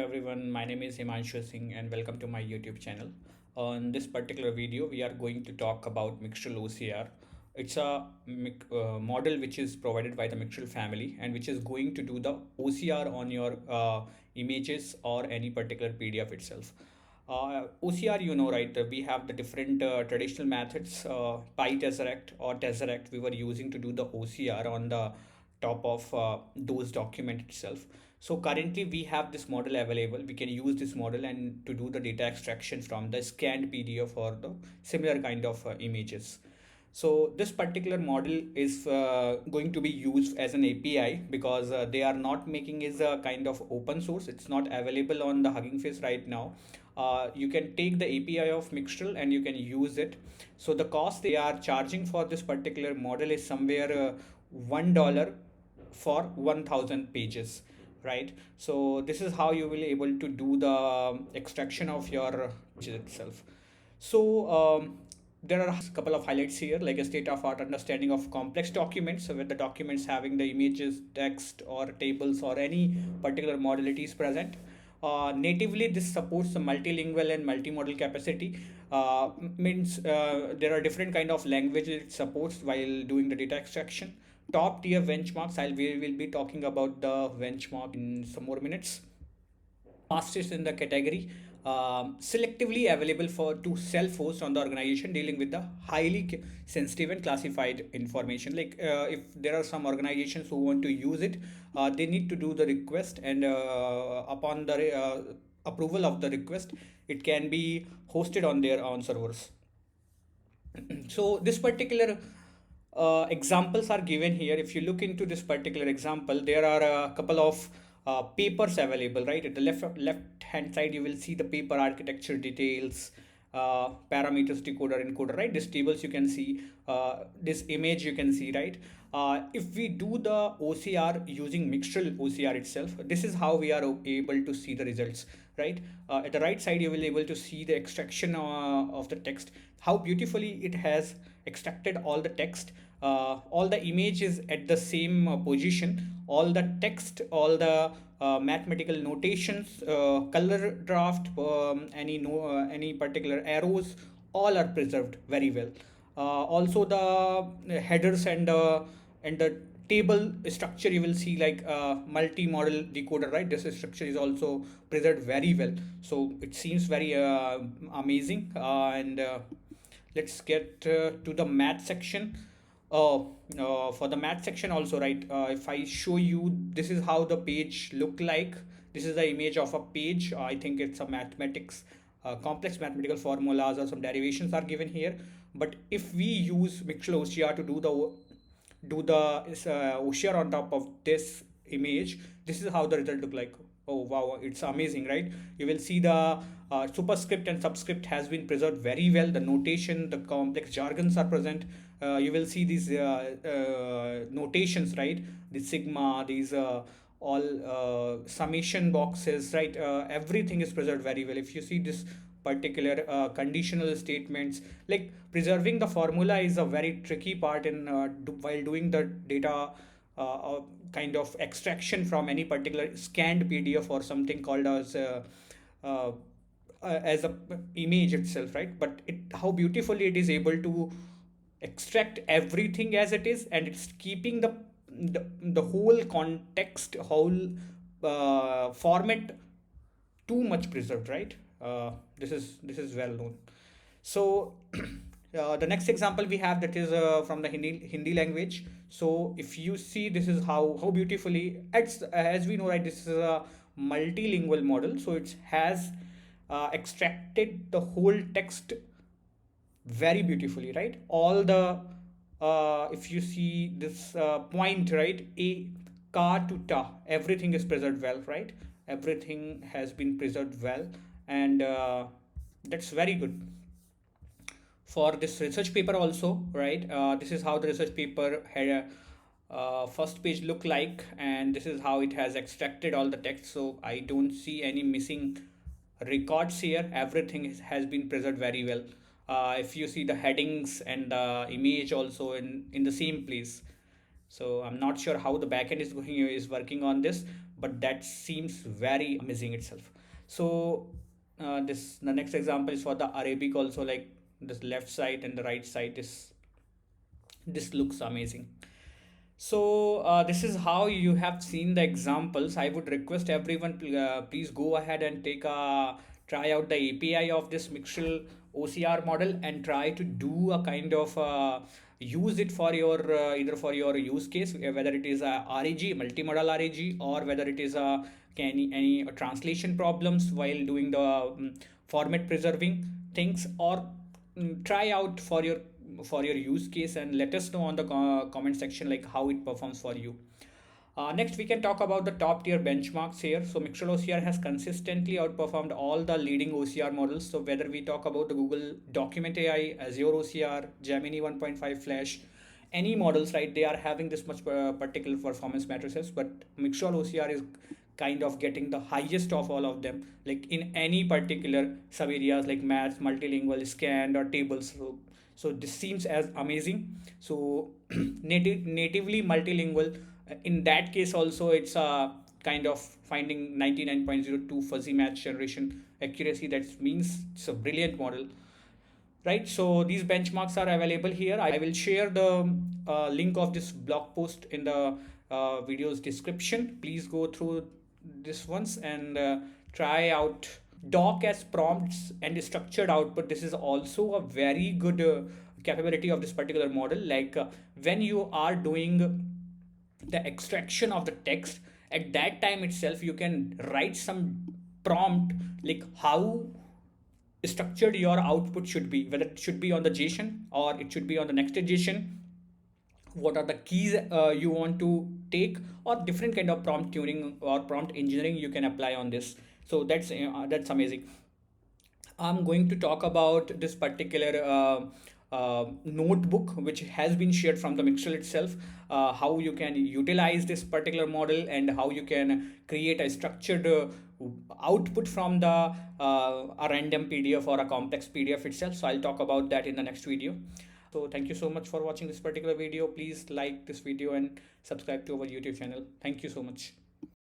Everyone, my name is Himanshu Singh and welcome to my YouTube channel. On this particular video, we are going to talk about Mixtral OCR. It's a model which is provided by the Mixtral family and which is going to do the OCR on your images or any particular PDF itself. OCR, you know, right? We have the different traditional methods, pi tesseract or tesseract we were using to do the OCR on the top of those document itself. So currently we have this model available. We can use this model and to do the data extraction from the scanned PDF or the similar kind of images. So this particular model is going to be used as an API because they are not making is a kind of open source. It's not available on the Hugging Face right now. You can take the API of Mixtral and you can use it. So the cost they are charging for this particular model is somewhere $1 for 1000 pages, right? So this is how you will able to do the extraction of your pages itself. So there are a couple of highlights here, like a state of art understanding of complex documents, so with the documents having the images, text or tables or any particular modalities present. Natively, this supports the multilingual and multimodal capacity. Means there are different kind of languages it supports while doing the data extraction. Top tier benchmarks, we will be talking about the benchmark in some more minutes. Masters in the category, selectively available for to self-host on the organization dealing with the highly sensitive and classified information. Like if there are some organizations who want to use it, they need to do the request, and upon the approval of the request, it can be hosted on their own servers. So this particular examples are given here. If you look into this particular example, there are a couple of papers available, right? At the left hand side, you will see the paper architecture details, parameters, decoder, encoder, right? These tables you can see, this image you can see, right? If we do the OCR using Mixtral OCR itself, this is how we are able to see the results, right? At the right side, you will able to see the extraction of the text, how beautifully it has extracted all the text. All the images at the same position, all the text, all the mathematical notations, color draft, any particular arrows, all are preserved very well. Also the headers and the table structure, you will see like multi-model decoder, right? This structure is also preserved very well, so it seems very amazing. And let's get to the math section. For the math section also, right? If I show you, this is how the page look like. This is the image of a page. I think it's a mathematics, complex mathematical formulas or some derivations are given here. But if we use Mixtral OCR to do the OCR on top of this image, this is how the result look like. Oh wow, it's amazing, right? You will see the superscript and subscript has been preserved very well. The notation, the complex jargons are present. You will see these notations, right? The sigma, these all summation boxes, right? Everything is preserved very well. If you see this particular conditional statements, like preserving the formula is a very tricky part in while doing the data kind of extraction from any particular scanned PDF or something called uh, as a image itself, right? But how beautifully it is able to extract everything as it is, and it's keeping the whole context, whole format too much preserved, right? This is well known. So the next example we have, that is from the Hindi language. So if you see, this is how beautifully, as we know, right, this is a multilingual model, so it has extracted the whole text very beautifully, right? All the if you see this point, right, a ka to ta, everything is preserved well, right? Everything has been preserved well, and that's very good. For this research paper also, right? This is how the research paper had a first page look like, and this is how it has extracted all the text. So I don't see any missing records here. Everything has been preserved very well. If you see the headings and the image also in the same place. So I'm not sure how the backend is working on this, but that seems very amazing itself. So this the next example is for the Arabic also, like this left side and the right side, this looks amazing. So this is how you have seen the examples. I would request everyone, please go ahead and try out the API of this Mixtral OCR model and try to do a kind of use it for your either for your use case, whether it is a RAG, multimodal RAG, or whether it is any translation problems while doing the format preserving things, or try out for your use case and let us know on the comment section like how it performs for you. Next, we can talk about the top tier benchmarks here. So Mixtral OCR has consistently outperformed all the leading OCR models. So whether we talk about the Google Document AI, Azure OCR, Gemini 1.5 Flash, any models, right, they are having this much particular performance matrices, but Mixtral OCR is kind of getting the highest of all of them, like in any particular sub areas like maths, multilingual, scanned, or tables. So this seems as amazing. So natively multilingual, in that case also it's a kind of finding 99.02 fuzzy match generation accuracy. That means it's a brilliant model, right? So these benchmarks are available here. I will share the link of this blog post in the video's description. Please go through this once and try out doc as prompts and structured output. This is also a very good capability of this particular model. Like when you are doing the extraction of the text, at that time itself you can write some prompt like how structured your output should be, whether it should be on the JSON or it should be on the next JSON, what are the keys you want to take, or different kind of prompt tuning or prompt engineering you can apply on this. So that's amazing. I'm going to talk about this particular notebook which has been shared from the Mixtral itself, how you can utilize this particular model and how you can create a structured output from the a random PDF or a complex PDF itself. So I'll talk about that in the next video. So thank you so much for watching this particular video. Please like this video and subscribe to our YouTube channel. Thank you so much.